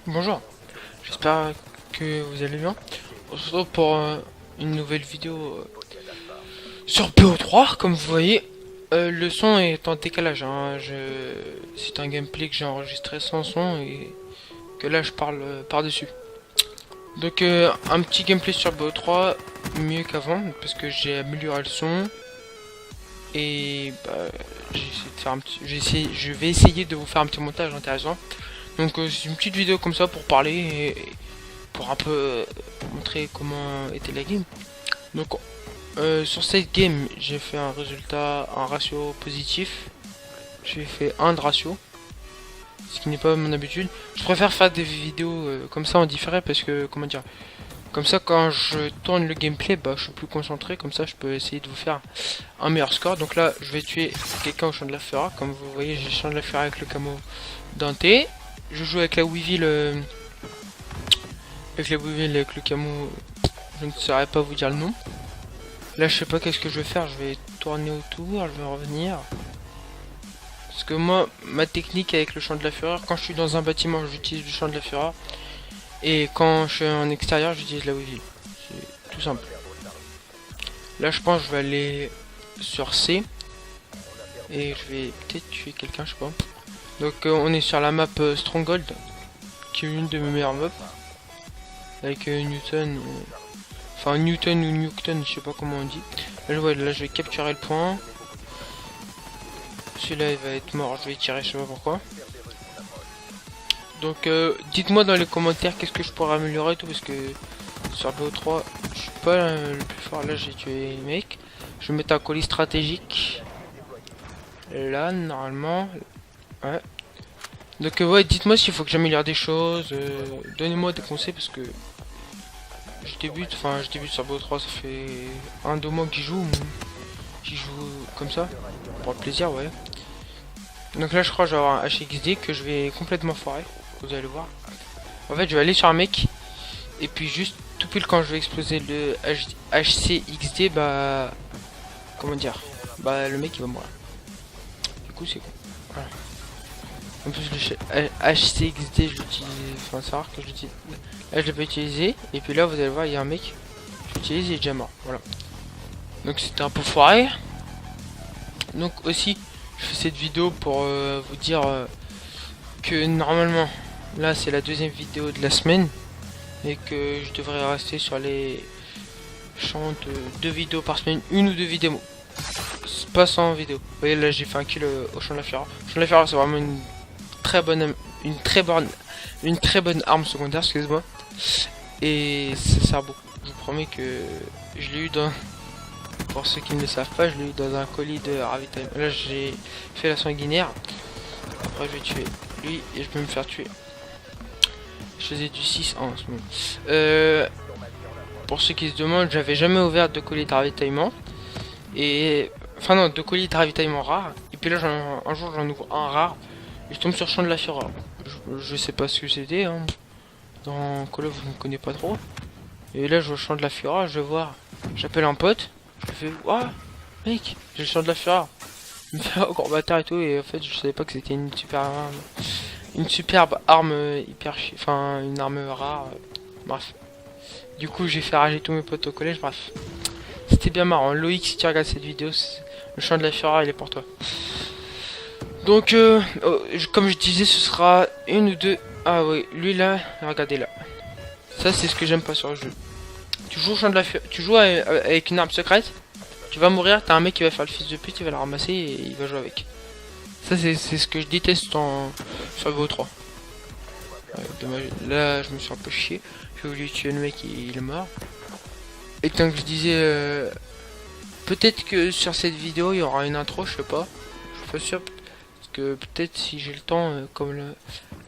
Bonjour, j'espère que vous allez bien. On se retrouve pour une nouvelle vidéo sur PO3. Comme vous voyez, le son est en décalage, hein. C'est un gameplay que j'ai enregistré sans son et que là je parle par-dessus. Donc un petit gameplay sur PO3, mieux qu'avant, parce que j'ai amélioré le son. Et bah, j'ai essayé de faire un petit, je vais essayer de vous faire un petit montage intéressant. Donc c'est une petite vidéo comme ça pour parler et pour un peu montrer comment était la game. Donc sur cette game j'ai fait un ratio positif. J'ai fait 1 de ratio, ce qui n'est pas mon habitude. Je préfère faire des vidéos comme ça en différé parce que comment dire, comme ça quand je tourne le gameplay bah je suis plus concentré, comme ça je peux essayer de vous faire un meilleur score. Donc là je vais tuer quelqu'un au champ de la Fera. Comme vous voyez j'ai le champ de la Fera avec le camo Dante. Je joue avec la Weevil avec le camo, je ne saurais pas vous dire le nom. Là je sais pas qu'est-ce que je vais faire, je vais tourner autour, je vais revenir. Parce que moi, ma technique avec le champ de la fureur, quand je suis dans un bâtiment j'utilise le champ de la fureur. Et quand je suis en extérieur j'utilise la Weevil. C'est tout simple. Là je pense que je vais aller sur C. Et je vais peut-être tuer quelqu'un, je sais pas. Donc on est sur la map Stronghold, qui est une de mes meilleures maps. Avec Newton. Enfin Newton ou Newton, je sais pas comment on dit. Là je vais capturer le point. Celui-là il va être mort, je vais tirer, je sais pas pourquoi. Donc dites-moi dans les commentaires qu'est-ce que je pourrais améliorer et tout, parce que sur BO3 je suis pas le plus fort. Là j'ai tué les mecs. Je vais mettre un colis stratégique. Là normalement. Ouais. Donc ouais, dites-moi s'il faut que j'améliore des choses. Donnez-moi des conseils parce que je débute sur BO3, ça fait 1-2 mois que j'y joue comme ça, pour le plaisir, ouais. Donc là je crois que je vais avoir un HXD que je vais complètement foirer, vous allez voir. En fait je vais aller sur un mec, et puis juste tout pile quand je vais exploser le HCXD, bah... Comment dire, bah le mec il va mourir. Du coup c'est con. Voilà. En plus le HCXD je l'utilise, enfin c'est rare que je l'utilise. Là je l'ai pas utilisé, et puis là vous allez voir il y a un mec, j'utilise il est déjà mort, voilà. Donc c'était un peu foiré. Donc aussi je fais cette vidéo pour vous dire que normalement là c'est la deuxième vidéo de la semaine et que je devrais rester sur les champs de 2 vidéos par semaine, une ou deux vidéos, pas sans vidéo. Vous voyez là j'ai fait un kill au champ de la Fureur. Le champ de la Fureur c'est vraiment une très bonne arme secondaire, excuse-moi, et ça sert beaucoup. Je vous promets que je l'ai eu dans, pour ceux qui ne le savent pas, je l'ai eu dans un colis de ravitaillement. Là j'ai fait la sanguinaire. Après je vais tuer lui et je peux me faire tuer. Je faisais du 6 en ce moment. Pour ceux qui se demandent, j'avais jamais ouvert de colis de ravitaillement. Et enfin non, de colis de ravitaillement rare. Et puis là un jour j'en ouvre un rare. Et je tombe sur Champ de la Fureur. Je sais pas ce que c'était, hein. Dans Call of je ne connais pas trop. Et là je vois Champ de la Fureur, je vais voir. J'appelle un pote. Je fais ouah mec, j'ai le Champ de la Fureur. Il me fait encore bâtard et tout, et en fait je savais pas que c'était une superbe arme hyper enfin une arme rare. Bref. Du coup j'ai fait rager tous mes potes au collège, bref. C'était bien marrant. Loïc, si tu regardes cette vidéo, le champ de la Fureur il est pour toi. Donc comme je disais, ce sera une ou deux. Ah oui, lui là, regardez là. Ça c'est ce que j'aime pas sur le jeu. Tu joues au champ de la Fureur, tu joues avec une arme secrète. Tu vas mourir, t'as un mec qui va faire le fils de pute, il va la ramasser et il va jouer avec. Ça c'est ce que je déteste sur BO3. Ouais, dommage. Là je me suis un peu chié. J'ai voulu tuer le mec, il est mort. Et tant que je disais, peut-être que sur cette vidéo il y aura une intro, je sais pas. Je suis pas sûr. Parce que peut-être si j'ai le temps, comme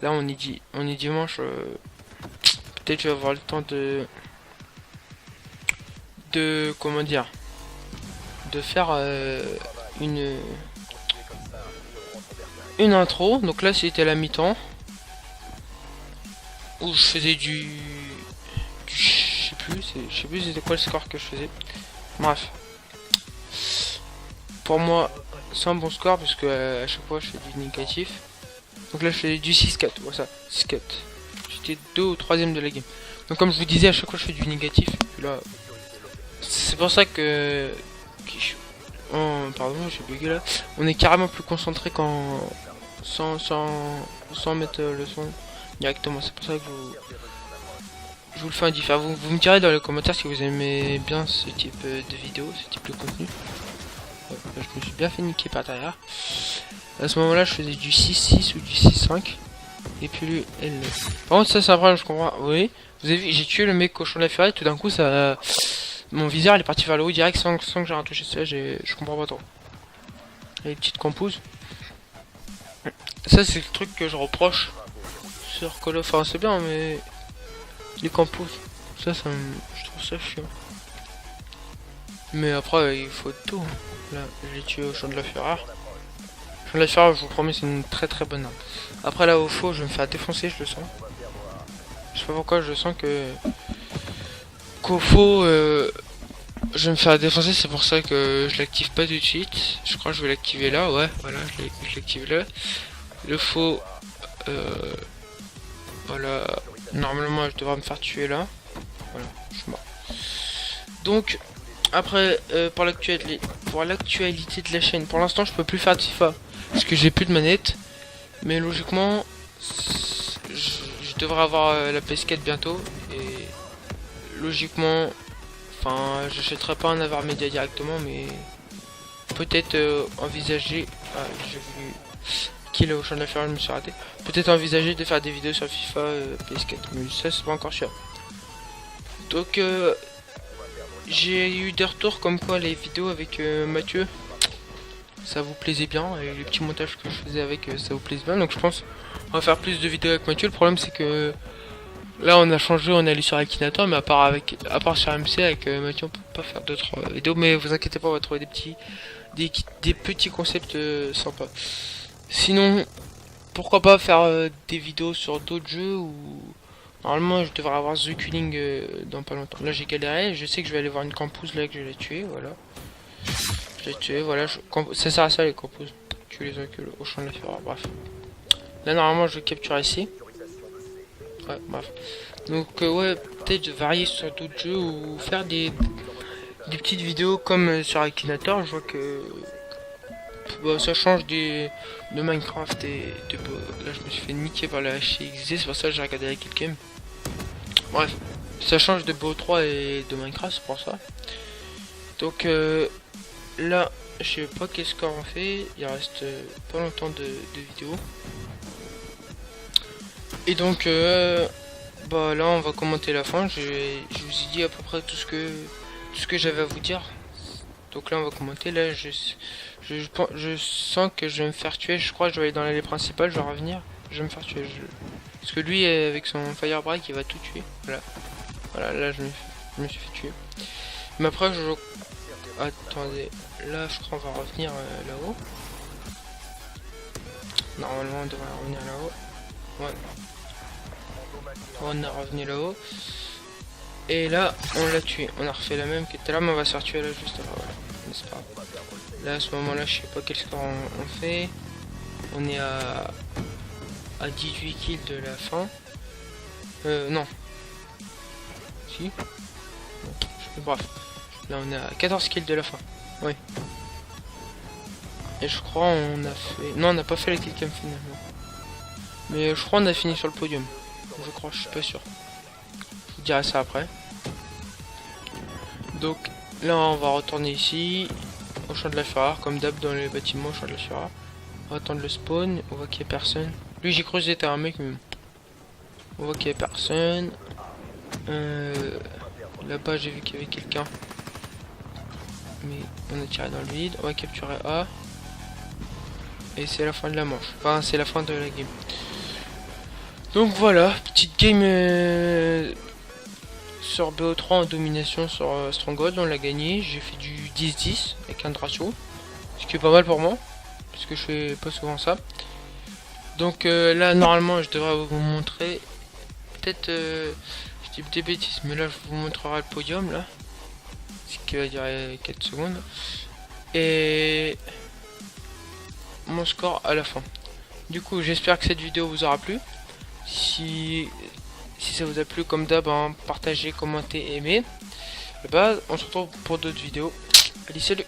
là on est dimanche, peut-être je vais avoir le temps de comment dire, de faire une intro. Donc là c'était la mi-temps où je faisais je sais plus c'était quoi le score que je faisais. Bref, pour moi c'est un bon score parce que à chaque fois je fais du négatif. Donc là je fais du 6-4, voilà ça, 6-4. j'étais 2 ou 3ème de la game. Donc comme je vous disais, à chaque fois je fais du négatif. Là, c'est pour ça oh, pardon, j'ai bugué là. On est carrément plus concentré quand sans mettre le son directement. C'est pour ça que je vous le fais indifférent. Vous me direz dans les commentaires si vous aimez bien ce type de vidéo, ce type de contenu. Ouais, là, je me suis bien fait niquer par derrière. À ce moment là je faisais du 6-6 ou du 6-5. Et puis lui, elle... Par contre ça c'est un problème, je comprends. Oui, vous avez vu, j'ai tué le mec cochon de la furie, tout d'un coup ça... Mon viseur il est parti vers le haut direct sans que j'ai rien touché. Ça je comprends pas trop. Les petites composes. Ça c'est le truc que je reproche sur Call of. Enfin c'est bien mais... Les composes. Ça je trouve ça chiant. Mais après il faut tout. Là je l'ai tué au champ de la fureur. Je vais la faire, je vous promets, c'est une très très bonne arme. Après là au faux, je vais me faire défoncer, je le sens. Je sais pas pourquoi, je sens que qu'au faux, je vais me faire défoncer, c'est pour ça que je l'active pas tout de suite. Je crois que je vais l'activer là, ouais, voilà, je l'active là. Le faux, voilà, normalement je devrais me faire tuer là. Voilà, je suis mort. Donc, après, pour l'actualité de la chaîne, pour l'instant je peux plus faire de FIFA. Parce que j'ai plus de manette. Mais logiquement, je devrais avoir la PS4 bientôt. Et logiquement, enfin, j'achèterai pas un Avar Media directement, mais peut-être envisager. Ah, j'ai voulu kill au champ de la ferme, je me suis raté. Peut-être envisager de faire des vidéos sur FIFA PS4. Mais ça, c'est pas encore sûr. Donc, j'ai eu des retours comme quoi les vidéos avec Mathieu, ça vous plaisait bien, et les petits montages que je faisais avec ça vous plaisait bien, donc je pense on va faire plus de vidéos avec Mathieu. Le problème c'est que là on a changé, on est allé sur Akinator, mais à part sur MC avec Mathieu on peut pas faire d'autres vidéos, mais vous inquiétez pas, on va trouver des petits concepts sympas. Sinon pourquoi pas faire des vidéos sur d'autres jeux, ou normalement je devrais avoir The Killing dans pas longtemps. Là j'ai galéré, je sais que je vais aller voir une campus là que je l'ai tué, voilà. Je l'ai tué, voilà, ça sert à ça les compos. Tu les incules au champ de la fureur, bref. Là normalement je vais capturer ici. Ouais, bref. Donc ouais, peut-être varier sur d'autres jeux ou faire des petites vidéos comme sur Akinator. Je vois que bah, ça change de Minecraft et de... Là je me suis fait niquer par la HXD, c'est pour ça que j'ai regardé la Killcam. Bref, ça change de BO3 et de Minecraft, c'est pour ça. Donc là, je sais pas quel score on fait, il reste pas longtemps de vidéo. Et donc, bah là, on va commenter la fin. Je vous ai dit à peu près tout ce que j'avais à vous dire. Donc là, on va commenter. Là, je sens que je vais me faire tuer. Je crois que je vais aller dans l'allée principale, je vais revenir. Je vais me faire tuer. Parce que lui, avec son Firebreak, il va tout tuer. Voilà. Voilà, là, je me suis fait tuer. Mais après, attendez, là je crois qu'on va revenir là-haut. Normalement on devrait revenir là-haut. Ouais. On est revenu là-haut. Et là on l'a tué. On a refait la même que tout à l'heure, mais on va se faire tuer là juste là. Voilà. Mais c'est pas grave. Là à ce moment-là je sais pas quel score on fait. On est à 18 kills de la fin. Non. Si. Non. Bref. Là on est à 14 kills de la fin. Oui. Et je crois on a fait... Non, on n'a pas fait la killcam finalement. Mais je crois on a fini sur le podium. Je crois, je suis pas sûr. Je vous dirai ça après. Donc là on va retourner ici. Au champ de la fureur, comme d'hab dans les bâtiments au champ de la fureur. On va attendre le spawn. On voit qu'il n'y a personne. Lui j'ai cru que c'était un mec, mais... On voit qu'il n'y a personne. Là-bas j'ai vu qu'il y avait quelqu'un. Mais on a tiré dans le vide. On va capturer A. Et c'est la fin de la manche. Enfin, c'est la fin de la game. Donc voilà, petite game sur BO3 en domination sur Stronghold. On l'a gagné. J'ai fait du 10-10 avec un ratio. Ce qui est pas mal pour moi. Parce que je fais pas souvent ça. Donc là, normalement, je devrais vous montrer. Peut-être, je dis des bêtises, mais là, je vous montrerai le podium là. Ce qui va durer 4 secondes. Et mon score à la fin. Du coup, j'espère que cette vidéo vous aura plu. Si Si ça vous a plu, comme d'hab, hein, partagez, commentez, aimez. Et bah, on se retrouve pour d'autres vidéos. Allez, salut!